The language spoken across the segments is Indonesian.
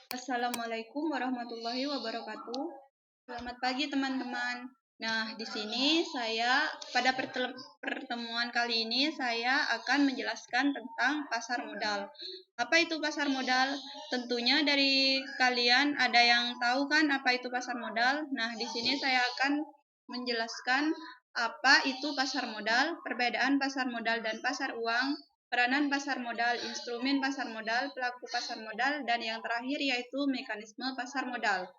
Assalamualaikum warahmatullahi wabarakatuh. Selamat pagi teman-teman. Nah, di sini pada pertemuan kali ini saya akan menjelaskan tentang pasar modal. Apa itu pasar modal? Tentunya dari kalian ada yang tahu kan apa itu pasar modal? Nah, di sini saya akan menjelaskan apa itu pasar modal, perbedaan pasar modal dan pasar uang, peranan pasar modal, instrumen pasar modal, pelaku pasar modal, dan yang terakhir yaitu mekanisme pasar modal.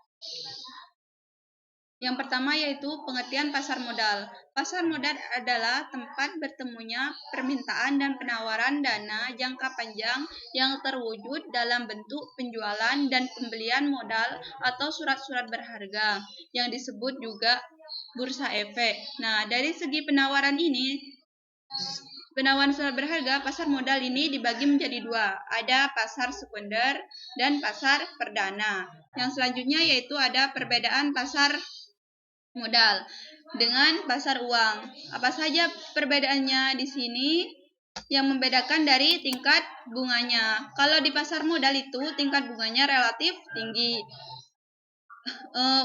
Yang pertama yaitu pengertian pasar modal. Pasar modal adalah tempat bertemunya permintaan dan penawaran dana jangka panjang yang terwujud dalam bentuk penjualan dan pembelian modal atau surat-surat berharga yang disebut juga bursa efek. Nah, dari segi penawaran surat berharga, pasar modal ini dibagi menjadi dua. Ada pasar sekunder dan pasar perdana. Yang selanjutnya yaitu ada perbedaan pasar modal dengan pasar uang. Apa saja perbedaannya di sini? Yang membedakan dari tingkat bunganya. Kalau di pasar modal itu tingkat bunganya relatif tinggi.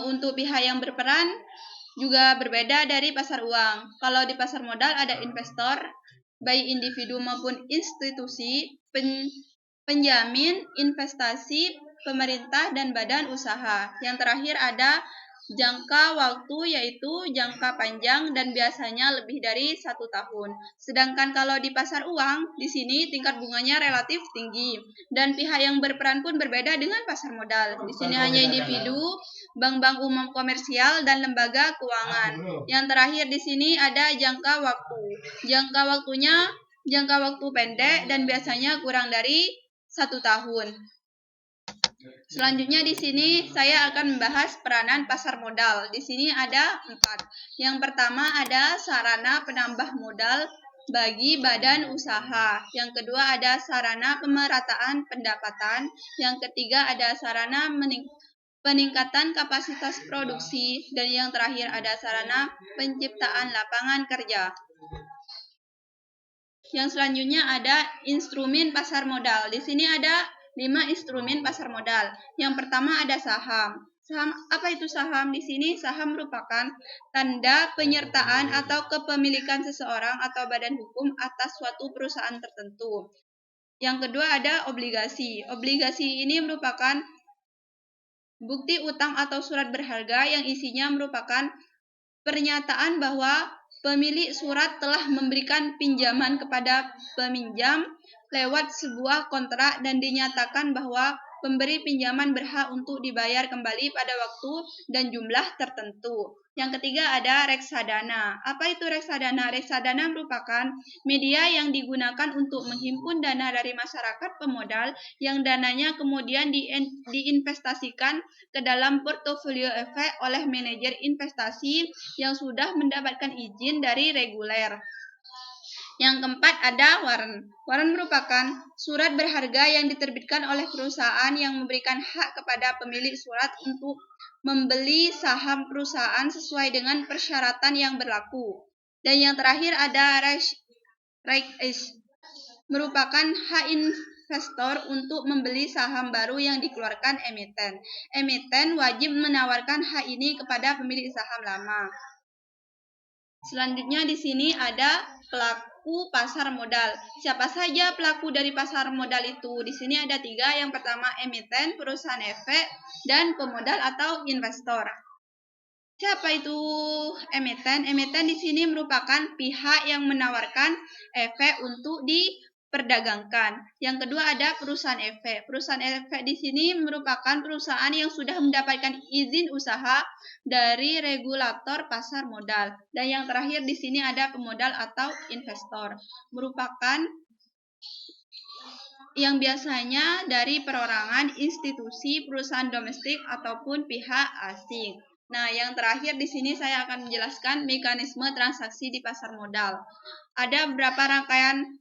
Untuk pihak yang berperan juga berbeda dari pasar uang. Kalau di pasar modal ada investor, baik individu maupun institusi, penjamin, investasi, pemerintah, dan badan usaha. Yang terakhir ada jangka waktu, yaitu jangka panjang dan biasanya lebih dari 1 tahun. Sedangkan kalau di pasar uang, di sini tingkat bunganya relatif tinggi dan pihak yang berperan pun berbeda dengan pasar modal. Di sini hanya individu, bank-bank umum komersial, dan lembaga keuangan. Yang terakhir di sini ada jangka waktu. Jangka waktu pendek dan biasanya kurang dari 1 tahun. Selanjutnya di sini saya akan membahas peranan pasar modal. Di sini ada 4. Yang pertama ada sarana penambah modal bagi badan usaha. Yang kedua ada sarana pemerataan pendapatan. Yang ketiga ada sarana peningkatan kapasitas produksi. Dan yang terakhir ada sarana penciptaan lapangan kerja. Yang selanjutnya ada instrumen pasar modal. Di sini ada 5 instrumen pasar modal. Yang pertama ada saham. Saham apa itu saham? Di sini saham merupakan tanda penyertaan atau kepemilikan seseorang atau badan hukum atas suatu perusahaan tertentu. Yang kedua ada obligasi. Obligasi ini merupakan bukti utang atau surat berharga yang isinya merupakan pernyataan bahwa pemilik surat telah memberikan pinjaman kepada peminjam lewat sebuah kontrak dan dinyatakan bahwa pemberi pinjaman berhak untuk dibayar kembali pada waktu dan jumlah tertentu. Yang ketiga ada reksadana. Apa itu reksadana? Reksadana merupakan media yang digunakan untuk menghimpun dana dari masyarakat pemodal yang dananya kemudian diinvestasikan ke dalam portofolio efek oleh manajer investasi yang sudah mendapatkan izin dari reguler. Yang keempat ada warrant. Warrant merupakan surat berharga yang diterbitkan oleh perusahaan yang memberikan hak kepada pemilik surat untuk membeli saham perusahaan sesuai dengan persyaratan yang berlaku. Dan yang terakhir ada right issue, merupakan hak investor untuk membeli saham baru yang dikeluarkan emiten. Emiten wajib menawarkan hak ini kepada pemilik saham lama. Selanjutnya di sini ada pelaku pasar modal. Siapa saja pelaku dari pasar modal itu? Di sini ada 3. Yang pertama emiten, perusahaan efek, dan pemodal atau investor. Siapa itu emiten? Emiten di sini merupakan pihak yang menawarkan efek untuk diperdagangkan. Yang kedua ada perusahaan efek. Perusahaan efek di sini merupakan perusahaan yang sudah mendapatkan izin usaha dari regulator pasar modal. Dan yang terakhir di sini ada pemodal atau investor. Merupakan yang biasanya dari perorangan, institusi, perusahaan domestik ataupun pihak asing. Nah, yang terakhir di sini saya akan menjelaskan mekanisme transaksi di pasar modal. Ada beberapa rangkaian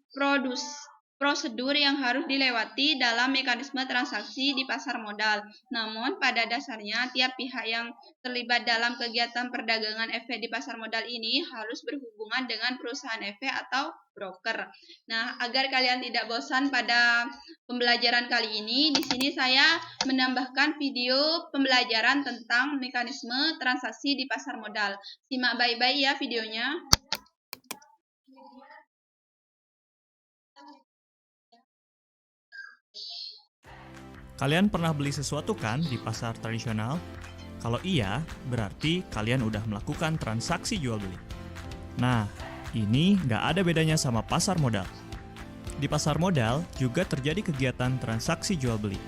prosedur yang harus dilewati dalam mekanisme transaksi di pasar modal. Namun, pada dasarnya tiap pihak yang terlibat dalam kegiatan perdagangan efek di pasar modal ini harus berhubungan dengan perusahaan efek atau broker. Nah, agar kalian tidak bosan pada pembelajaran kali ini, di sini saya menambahkan video pembelajaran tentang mekanisme transaksi di pasar modal. Simak baik-baik ya videonya. Kalian pernah beli sesuatu kan di pasar tradisional? Kalau iya, berarti kalian udah melakukan transaksi jual beli. Nah, ini nggak ada bedanya sama pasar modal. Di pasar modal juga terjadi kegiatan transaksi jual beli.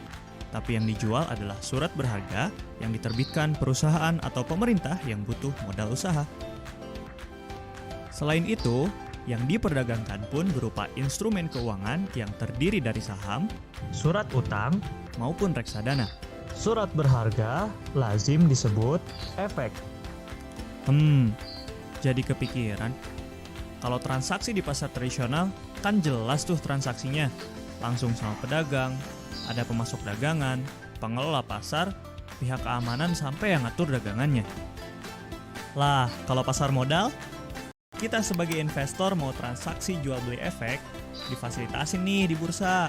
Tapi yang dijual adalah surat berharga yang diterbitkan perusahaan atau pemerintah yang butuh modal usaha. Selain itu, yang diperdagangkan pun berupa instrumen keuangan yang terdiri dari saham, Surat utang, maupun reksadana. surat berharga, lazim disebut efek. Jadi kepikiran. Kalau transaksi di pasar tradisional, kan jelas tuh transaksinya. Langsung sama pedagang, ada pemasok dagangan, pengelola pasar, pihak keamanan sampai yang ngatur dagangannya. Lah, kalau pasar modal, kita sebagai investor mau transaksi jual beli efek, difasilitasin nih di bursa,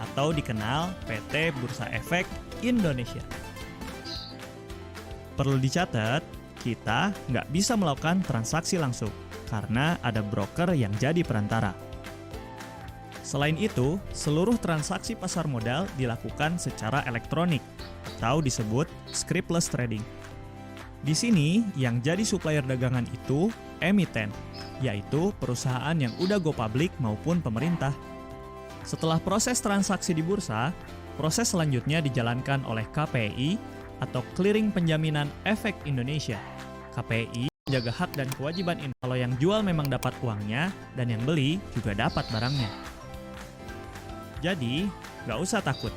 atau dikenal PT Bursa Efek Indonesia. Perlu dicatat, kita nggak bisa melakukan transaksi langsung, karena ada broker yang jadi perantara. Selain itu, seluruh transaksi pasar modal dilakukan secara elektronik, atau disebut scriptless trading. Di sini, yang jadi supplier dagangan itu emiten, yaitu perusahaan yang udah go public maupun pemerintah. Setelah proses transaksi di bursa, proses selanjutnya dijalankan oleh KPI atau Clearing Penjaminan Efek Indonesia. KPI menjaga hak dan kewajiban ini. Kalau yang jual memang dapat uangnya, dan yang beli juga dapat barangnya. Jadi, nggak usah takut,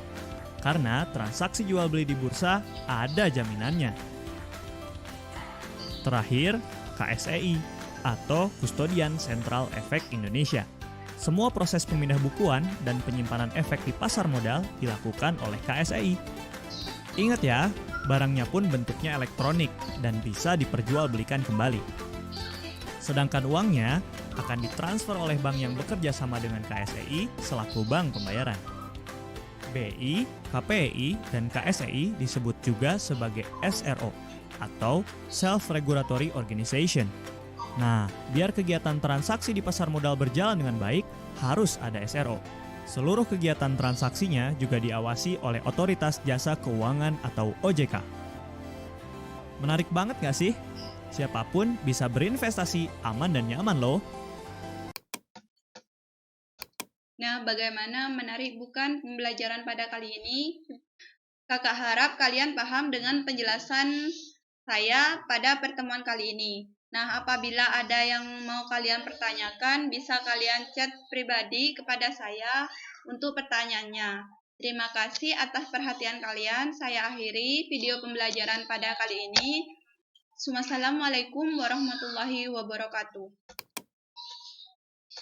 karena transaksi jual beli di bursa ada jaminannya. Terakhir, KSEI atau Kustodian Sentral Efek Indonesia. Semua proses pemindah bukuan dan penyimpanan efek di pasar modal dilakukan oleh KSEI. Ingat ya, barangnya pun bentuknya elektronik dan bisa diperjualbelikan kembali. Sedangkan uangnya akan ditransfer oleh bank yang bekerja sama dengan KSEI selaku bank pembayaran. BI, KPI, dan KSEI disebut juga sebagai SRO atau Self-Regulatory Organization. Nah, biar kegiatan transaksi di pasar modal berjalan dengan baik, harus ada SRO. Seluruh kegiatan transaksinya juga diawasi oleh Otoritas Jasa Keuangan atau OJK. Menarik banget nggak sih? Siapapun bisa berinvestasi aman dan nyaman loh. Nah, bagaimana menarik bukan pembelajaran pada kali ini? Kakak harap kalian paham dengan penjelasan saya pada pertemuan kali ini. Nah, apabila ada yang mau kalian pertanyakan, bisa kalian chat pribadi kepada saya untuk pertanyaannya. Terima kasih atas perhatian kalian. Saya akhiri video pembelajaran pada kali ini. Wassalamualaikum warahmatullahi wabarakatuh.